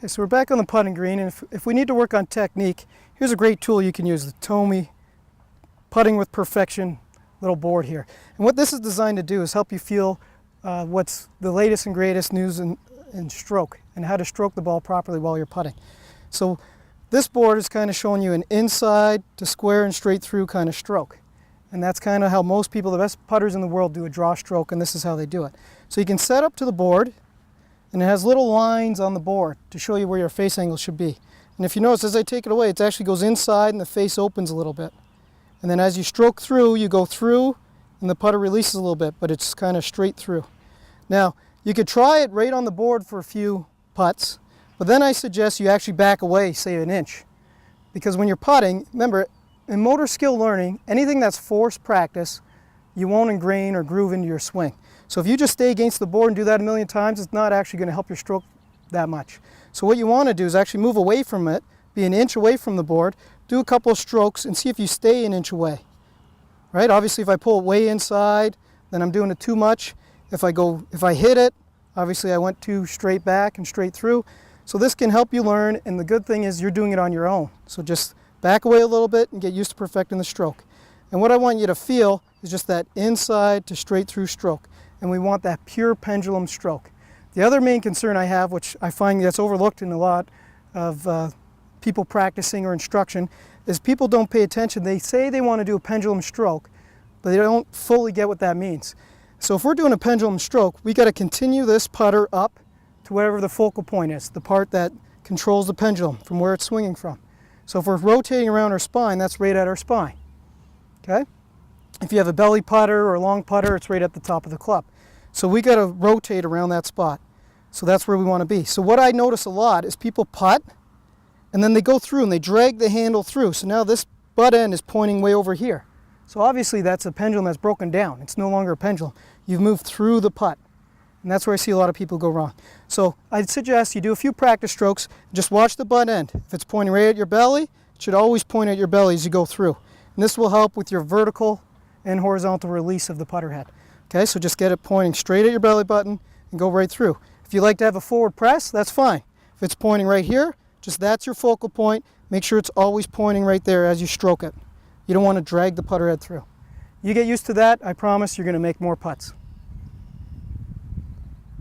Okay, so we're back on the putting green, and if we need to work on technique, here's a great tool you can use, the Tomy Putting with Perfection little board here. And what this is designed to do is help you feel what's the latest and greatest news in stroke, and how to stroke the ball properly while you're putting. So this board is kind of showing you an inside to square and straight through kind of stroke. And that's kind of how most people, the best putters in the world, do a draw stroke, and this is how they do it. So you can set up to the board, and it has little lines on the board to show you where your face angle should be. And if you notice, as I take it away, it actually goes inside and the face opens a little bit. And then as you stroke through, you go through and the putter releases a little bit, but it's kind of straight through. Now, you could try it right on the board for a few putts, but then I suggest you actually back away, say an inch. Because when you're putting, remember, in motor skill learning, anything that's forced practice, you won't ingrain or groove into your swing. So if you just stay against the board and do that a million times, it's not actually going to help your stroke that much. So what you want to do is actually move away from it, be an inch away from the board, do a couple of strokes and see if you stay an inch away. Right? Obviously if I pull it way inside, then I'm doing it too much. If I hit it, obviously I went too straight back and straight through. So this can help you learn, and the good thing is you're doing it on your own. So just back away a little bit and get used to perfecting the stroke. And what I want you to feel is just that inside to straight through stroke. And we want that pure pendulum stroke. The other main concern I have, which I find that's overlooked in a lot of people practicing or instruction, is people don't pay attention. They say they want to do a pendulum stroke, but they don't fully get what that means. So if we're doing a pendulum stroke, we got to continue this putter up to wherever the focal point is, the part that controls the pendulum from where it's swinging from. So if we're rotating around our spine, that's right at our spine. Okay? If you have a belly putter or a long putter, it's right at the top of the club. So we got to rotate around that spot. So that's where we want to be. So what I notice a lot is people putt, and then they go through and they drag the handle through. So now this butt end is pointing way over here. So obviously that's a pendulum that's broken down. It's no longer a pendulum. You've moved through the putt. And that's where I see a lot of people go wrong. So I'd suggest you do a few practice strokes, just watch the butt end. If it's pointing right at your belly, it should always point at your belly as you go through. And this will help with your vertical and horizontal release of the putter head. Okay, so just get it pointing straight at your belly button and go right through. If you like to have a forward press, that's fine. If it's pointing right here, just that's your focal point. Make sure it's always pointing right there as you stroke it. You don't want to drag the putter head through. You get used to that, I promise you're going to make more putts.